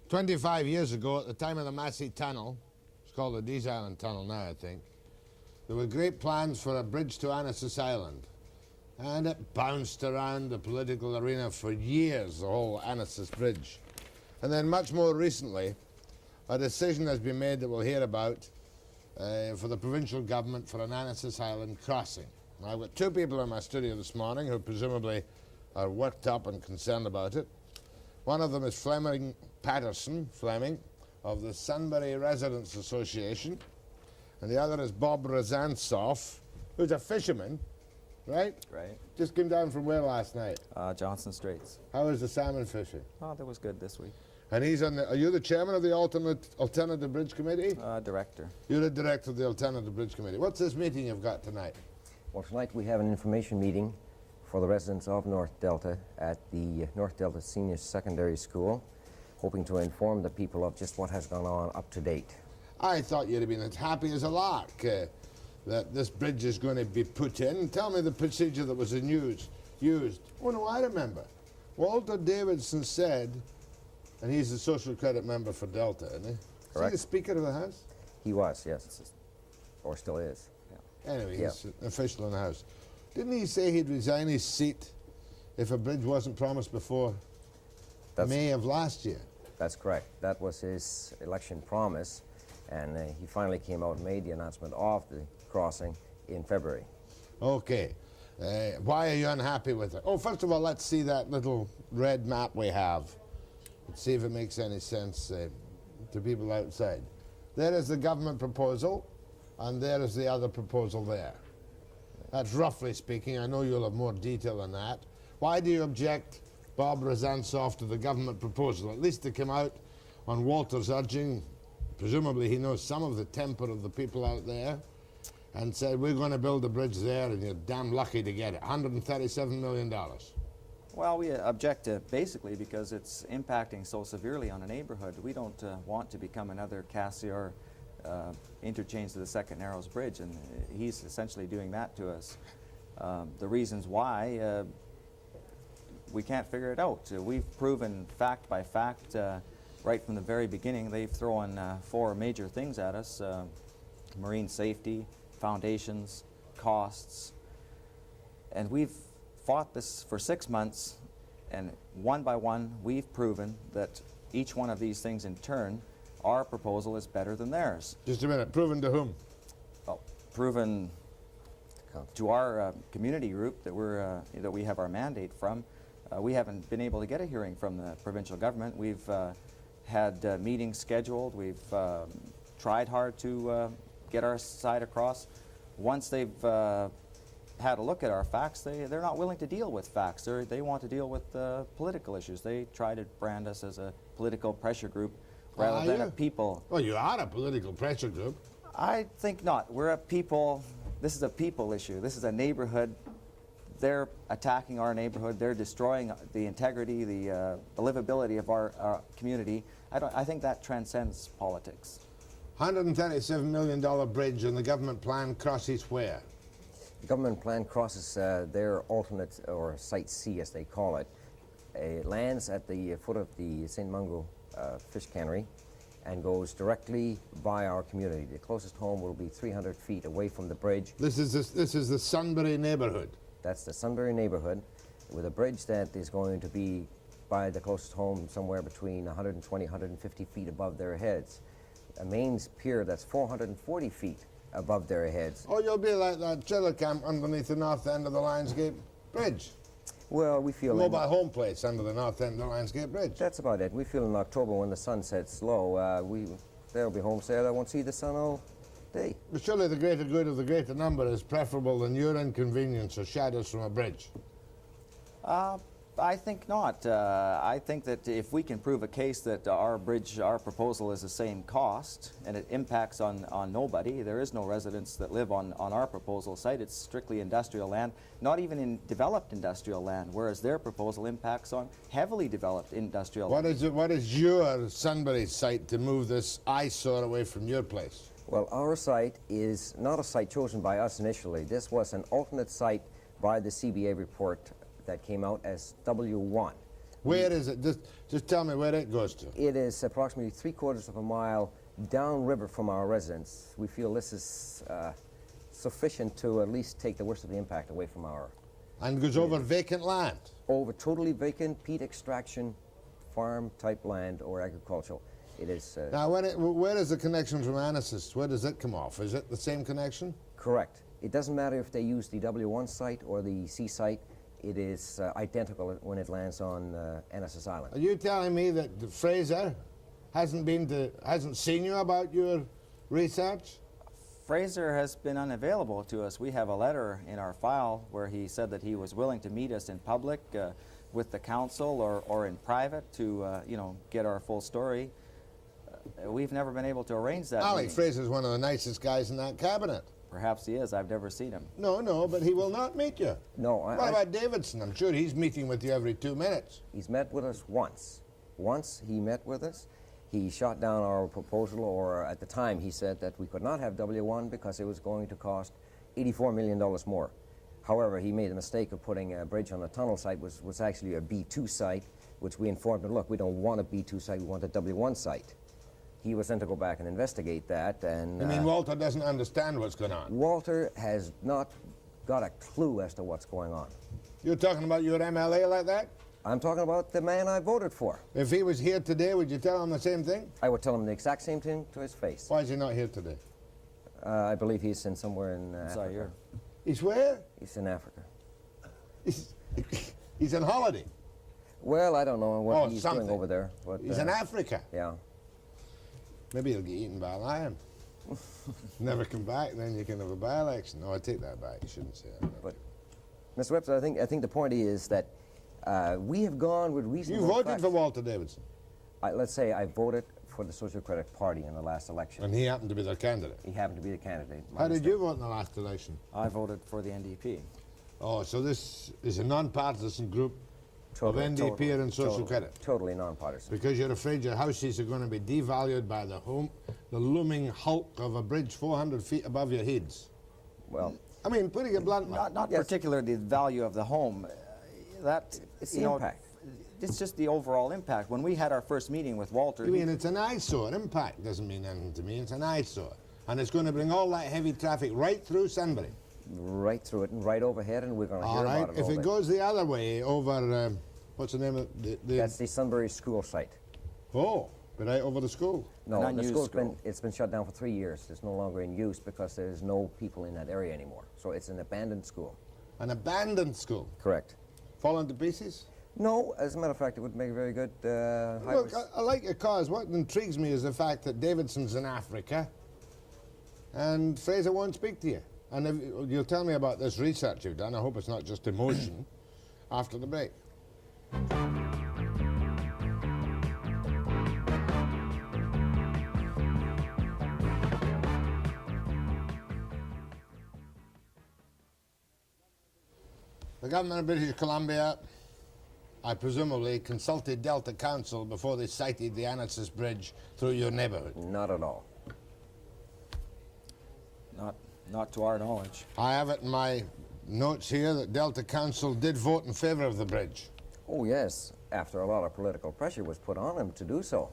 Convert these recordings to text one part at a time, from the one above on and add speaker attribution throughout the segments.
Speaker 1: 25 years ago, at the time of the Massey Tunnel, it's called the Dees Island Tunnel now, I think, there were great plans for a bridge to Annacis Island. And it bounced around the political arena for years, the whole Annacis Bridge. And then much more recently, a decision has been made that we'll hear about for the provincial government for an Annacis Island crossing. Now, I've got two people in my studio this morning who presumably are worked up and concerned about it. One of them is Flemming Petersen, Flemming, of the Sunbury Residents Association, and the other is Bob Rezansoff, who's a fisherman, right?
Speaker 2: Right.
Speaker 1: Just came down from where last night?
Speaker 2: Johnson Straits.
Speaker 1: How was the salmon fishing?
Speaker 2: Oh, that was good this week.
Speaker 1: And he's on the, are you the chairman of the Alternative Bridge Committee?
Speaker 2: Director.
Speaker 1: You're the director of the Alternative Bridge Committee. What's this meeting you've got tonight?
Speaker 3: Well, tonight we have an information meeting for the residents of North Delta at the North Delta Senior Secondary School, hoping to inform the people of just what has gone on up to date.
Speaker 1: I thought you'd have been as happy as a lark that this bridge is going to be put in. Tell me the procedure that was used. Oh, no, I remember. Walter Davidson said, and he's the social credit member for Delta, isn't he?
Speaker 3: Correct.
Speaker 1: Is he the Speaker of the House?
Speaker 3: He was, yes, or still is. Yeah.
Speaker 1: Anyway,
Speaker 3: Yeah.
Speaker 1: he's an official in the House. Didn't he say he'd resign his seat if a bridge wasn't promised before May of last year?
Speaker 3: That's correct. That was his election promise, and he finally came out and made the announcement of the crossing in February.
Speaker 1: Okay. Why are you unhappy with it? Oh, first of all, let's see that little red map we have. Let's see if it makes any sense to people outside. There is the government proposal, and there is the other proposal there. That's roughly speaking. I know you'll have more detail than that. Why do you object, Bob Rezansoff, to the government proposal? At least to come out on Walter's urging, presumably he knows some of the temper of the people out there, and said, we're going to build a bridge there, and you're damn lucky to get it. $137 million.
Speaker 2: Well, we object to basically because it's impacting so severely on a neighborhood. We don't want to become another Cassiar interchange to the Second Narrows Bridge, and he's essentially doing that to us. The reasons why, we can't figure it out. We've proven fact by fact right from the very beginning. They've thrown four major things at us: marine safety, foundations, costs, and we've fought this for 6 months, and one by one we've proven that each one of these things in turn, our proposal is better than theirs.
Speaker 1: Just a minute. Proven to whom?
Speaker 2: Well, proven to our community group that that we have our mandate from. We haven't been able to get a hearing from the provincial government. We've had meetings scheduled. We've tried hard to get our side across. Once they've had a look at our facts, they're not willing to deal with facts. They want to deal with political issues. They try to brand us as a political pressure group rather than a people.
Speaker 1: Well, you are a political pressure group.
Speaker 2: I think not. We're a people. This is a people issue. This is a neighborhood. They're attacking our neighborhood. They're destroying the integrity, the livability of our community. I think that transcends politics.
Speaker 1: $137 million bridge, and the government plan crosses where?
Speaker 3: The government plan crosses their alternate, or Site C as they call it. It lands at the foot of the St. Mungo fish cannery and goes directly by our community. The closest home will be 300 feet away from the bridge.
Speaker 1: This is the Sunbury neighborhood.
Speaker 3: That's the Sunbury neighborhood, with a bridge that is going to be by the closest home somewhere between 120, 150 feet above their heads. A mains pier that's 440 feet above their heads.
Speaker 1: Oh, you'll be like that trailer camp underneath the north end of the Lionsgate Bridge.
Speaker 3: Well, we feel...
Speaker 1: Mobile home place under the north end of the Lionsgate Bridge.
Speaker 3: That's about it. We feel in October when the sun sets low, there'll be homes there that won't see the sun all day.
Speaker 1: But surely the greater good of the greater number is preferable than your inconvenience or shadows from a bridge.
Speaker 2: I think not. I think that if we can prove a case that our bridge, our proposal is the same cost, and it impacts on nobody, there is no residents that live on our proposal site. It's strictly industrial land, not even in developed industrial land, whereas their proposal impacts on heavily developed industrial land.
Speaker 1: What is your Sunbury site to move this eyesore away from your place?
Speaker 3: Well, our site is not a site chosen by us initially. This was an alternate site by the CBA report that came out as W1.
Speaker 1: Where is it? Just tell me where it goes to.
Speaker 3: It is approximately 3/4 of a mile downriver from our residence. We feel this is sufficient to at least take the worst of the impact away from our...
Speaker 1: And goes over vacant land.
Speaker 3: Over totally vacant, peat extraction, farm-type land or agricultural. It is...
Speaker 1: Now, where is the connection from Annacis? Where does it come off? Is it the same connection?
Speaker 3: Correct. It doesn't matter if they use the W1 site or the C site. It is identical when it lands on Annacis Island.
Speaker 1: Are you telling me that Fraser hasn't seen you about your research?
Speaker 2: Fraser has been unavailable to us. We have a letter in our file where he said that he was willing to meet us in public with the council or in private to, you know, get our full story. We've never been able to arrange that
Speaker 1: Alec
Speaker 2: meeting.
Speaker 1: Fraser's one of the nicest guys in that cabinet.
Speaker 2: Perhaps he is. I've never seen him.
Speaker 1: No, but he will not meet you.
Speaker 3: No,
Speaker 1: What about Davidson? I'm sure he's meeting with you every 2 minutes.
Speaker 3: He's met with us once. Once he met with us. He shot down our proposal, or at the time he said that we could not have W1 because it was going to cost $84 million more. However, he made a mistake of putting a bridge on a tunnel site, which was actually a B2 site, which we informed him, look, we don't want a B2 site, we want a W1 site. He was then to go back and investigate that, and...
Speaker 1: You mean Walter doesn't understand what's going on?
Speaker 3: Walter has not got a clue as to what's going on.
Speaker 1: You're talking about your MLA like that?
Speaker 3: I'm talking about the man I voted for.
Speaker 1: If he was here today, would you tell him the same thing?
Speaker 3: I would tell him the exact same thing to his face.
Speaker 1: Why is he not here today?
Speaker 3: I believe he's in somewhere in Africa.
Speaker 2: Zaire.
Speaker 1: He's where?
Speaker 3: He's in Africa.
Speaker 1: He's on holiday.
Speaker 3: Well, I don't know what he's
Speaker 1: something.
Speaker 3: doing over there. But,
Speaker 1: He's in Africa.
Speaker 3: Yeah.
Speaker 1: Maybe he'll get eaten by a lion. Never come back, and then you can have a by-election. No, I take that back. You shouldn't say that.
Speaker 3: But, Mr. Webster, I think the point is that we have gone with reasonable
Speaker 1: You voted
Speaker 3: facts.
Speaker 1: for Walter Davidson,
Speaker 3: Let's say I voted for the Social Credit Party in the last election.
Speaker 1: and he happened to be their candidate.
Speaker 3: He happened to be the candidate.
Speaker 1: How did you vote in the last election?
Speaker 2: I voted for the NDP.
Speaker 1: Oh, so this is a non-partisan group of NDP and Social Credit.
Speaker 3: Totally nonpartisan.
Speaker 1: Because you're afraid your houses are going to be devalued by the looming hulk of a bridge 400 feet above your heads.
Speaker 3: Well,
Speaker 1: I mean, putting it bluntly.
Speaker 2: Not
Speaker 3: Yes.
Speaker 2: particularly the value of the home. That
Speaker 3: it's
Speaker 2: you
Speaker 3: the
Speaker 2: know,
Speaker 3: impact.
Speaker 2: It's just the overall impact. When we had our first meeting with Walter,
Speaker 1: You mean it's an eyesore? Impact doesn't mean anything to me. It's an eyesore. And it's going to bring all that heavy traffic right through Sunbury.
Speaker 3: right through it and right overhead, and we're going to
Speaker 1: All
Speaker 3: hear
Speaker 1: right.
Speaker 3: about it
Speaker 1: If
Speaker 3: all
Speaker 1: it
Speaker 3: day.
Speaker 1: goes the other way over, what's the name of the
Speaker 3: That's the Sunbury school site.
Speaker 1: oh, right over the school.
Speaker 3: No,
Speaker 2: An
Speaker 3: the
Speaker 2: unused
Speaker 3: school's
Speaker 2: school.
Speaker 3: it's been shut down for 3 years. It's no longer in use because there's no people in that area anymore. So it's an abandoned school.
Speaker 1: An abandoned school.
Speaker 3: Correct.
Speaker 1: Fallen to pieces?
Speaker 3: No, as a matter of fact, it would make a very good highway.
Speaker 1: Look, I like your cause. What intrigues me is the fact that Davidson's in Africa and Fraser won't speak to you. And if, you'll tell me about this research you've done. I hope it's not just emotion after the break. The government of British Columbia, I presumably, consulted Delta Council before they sited the Annacis Bridge through your neighbourhood.
Speaker 3: Not at all.
Speaker 2: not to our knowledge.
Speaker 1: I have it in my notes here that Delta Council did vote in favour of the bridge.
Speaker 3: Oh, yes, after a lot of political pressure was put on them to do so.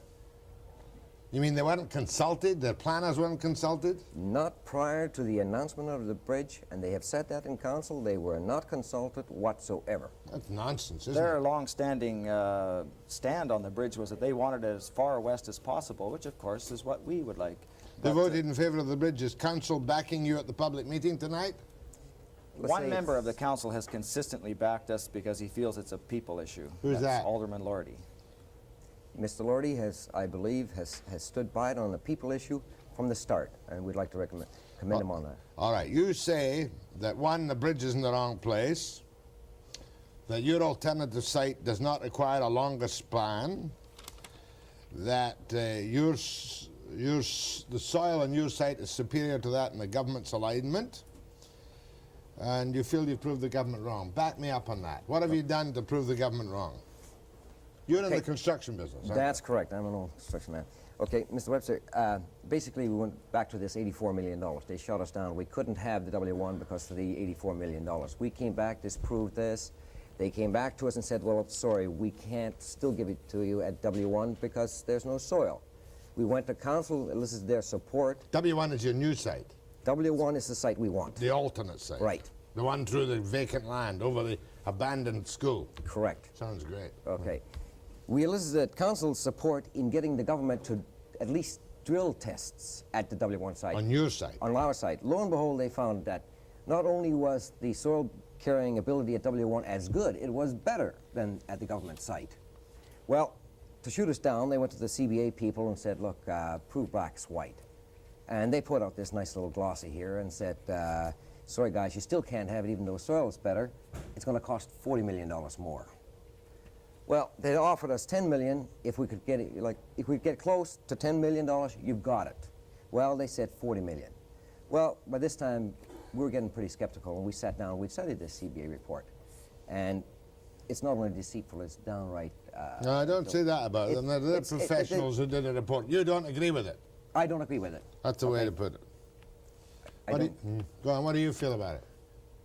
Speaker 1: You mean they weren't consulted? Their planners weren't consulted?
Speaker 3: Not prior to the announcement of the bridge, and they have said that in council, they were not consulted whatsoever.
Speaker 1: That's nonsense, isn't
Speaker 2: Their
Speaker 1: it?
Speaker 2: long-standing stand on the bridge was that they wanted it as far west as possible, which of course is what we would like.
Speaker 1: They
Speaker 2: But,
Speaker 1: voted in favour of the bridge. Is council backing you at the public meeting tonight?
Speaker 3: Let's
Speaker 2: One
Speaker 3: say
Speaker 2: member of the council has consistently backed us because he feels it's a people issue.
Speaker 1: Who's
Speaker 2: That's
Speaker 1: that?
Speaker 2: Alderman Lordy.
Speaker 3: Mr. Lordy has, I believe, has stood by it on the people issue from the start, and we'd like to commend him on that.
Speaker 1: All right, you say that one, the bridge is in the wrong place, that your alternative site does not require a longer span, that the soil on your site is superior to that in the government's alignment, and you feel you've proved the government wrong. Back me up on that. What have you done to prove the government wrong? You're in
Speaker 3: Okay.
Speaker 1: the construction business, aren't
Speaker 3: That's correct. I'm an old construction man. Okay, Mr. Webster, basically we went back to this $84 million. They shut us down. We couldn't have the W1 because of the $84 million. We came back, disproved this. They came back to us and said, well, sorry, we can't still give it to you at W1 because there's no soil. We went to council, elicited their support.
Speaker 1: W1 is your new site,
Speaker 3: W1 is the site we want.
Speaker 1: the alternate site.
Speaker 3: Right.
Speaker 1: The one through the vacant land, over the abandoned school.
Speaker 3: Correct.
Speaker 1: Sounds great.
Speaker 3: Okay. We elicited council's support in getting the government to at least drill tests at the W1 site.
Speaker 1: On your site.
Speaker 3: On our site. Lo and behold, they found that not only was the soil carrying ability at W1 as good, it was better than at the government site. Well, to shoot us down, they went to the CBA people and said, look, prove black's white. And they put out this nice little glossy here and said, sorry guys, you still can't have it even though soil is better. It's going to cost $40 million more. Well, they offered us $10 million if we could get it, like, if we get close to $10 million, you've got it. Well, they said $40 million. Well, by this time, we were getting pretty skeptical, and we sat down and we studied this CBA report. And it's not only deceitful, it's downright...
Speaker 1: No, I don't say that about them. They're professionals who did a report. You don't agree with it.
Speaker 3: I don't agree with it.
Speaker 1: That's the way to put it. Go on, what do you feel about it?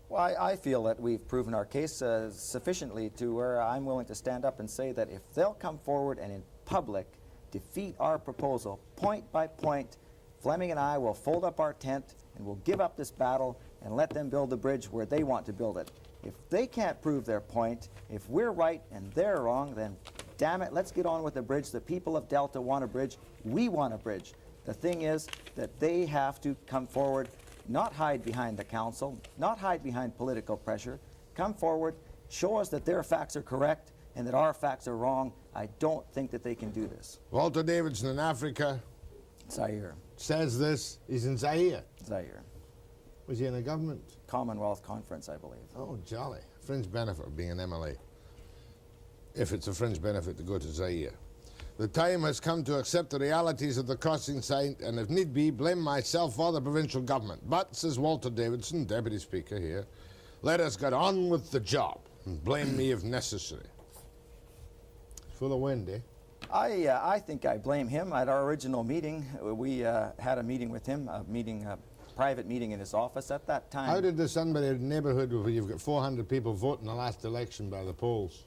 Speaker 2: Well, I feel that we've proven our case sufficiently to where I'm willing to stand up and say that if they'll come forward and in public defeat our proposal point by point, Flemming and I will fold up our tent and we'll give up this battle and let them build the bridge where they want to build it. If they can't prove their point, if we're right and they're wrong, then damn it, let's get on with the bridge. The people of Delta want a bridge. We want a bridge. The thing is that they have to come forward, not hide behind the council, not hide behind political pressure. Come forward, show us that their facts are correct and that our facts are wrong. I don't think that they can do this.
Speaker 1: Walter Davidson in Africa
Speaker 2: Zaire.
Speaker 1: says this. He's in Zaire.
Speaker 2: Zaire.
Speaker 1: Was he in a government?
Speaker 2: Commonwealth Conference, I believe.
Speaker 1: Oh, jolly. Fringe benefit of being an MLA. If it's a fringe benefit to go to Zaire. The time has come to accept the realities of the crossing site and, if need be, blame myself or the provincial government. But, says Walter Davidson, Deputy Speaker here, let us get on with the job and blame me if necessary. Full of wind, eh?
Speaker 2: I think I blame him. At our original meeting, we had a meeting with him, private meeting in his office at that time.
Speaker 1: How did the Sunbury neighbourhood, where you've got 400 people vote in the last election by the polls?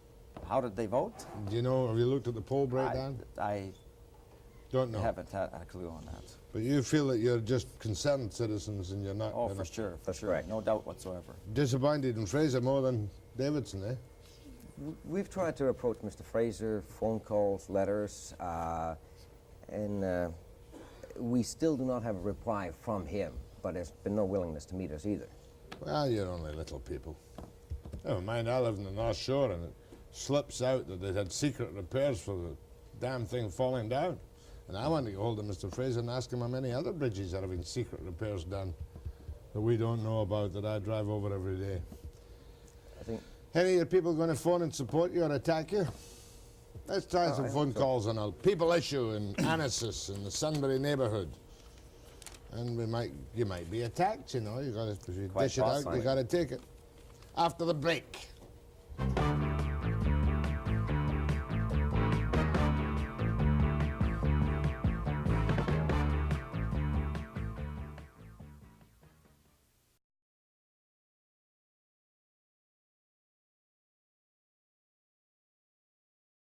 Speaker 2: How did they vote?
Speaker 1: Do you know, have you looked at the poll breakdown?
Speaker 2: I
Speaker 1: Don't know.
Speaker 2: haven't had a clue on that.
Speaker 1: But you feel that you're just concerned citizens and you're not...
Speaker 2: Oh, for sure, for sure.
Speaker 3: correct.
Speaker 2: No doubt whatsoever.
Speaker 1: Disappointed in Fraser more than Davidson, eh?
Speaker 3: We've tried to approach Mr. Fraser, phone calls, letters, and we still do not have a reply from him, but there's been no willingness to meet us either.
Speaker 1: Well, you're only little people. Never mind, I live in the North Shore and it slips out that they had secret repairs for the damn thing falling down. And I want to get hold of Mr. Fraser and ask him how many other bridges are having secret repairs done that we don't know about, that I drive over every day.
Speaker 3: I think
Speaker 1: Any of your people going to phone and support you or attack you? Let's try some phone calls on a people issue in Annacis in the Sunbury neighbourhood. And you might be attacked, you know. You got to dish it out, you got to take it. After the break.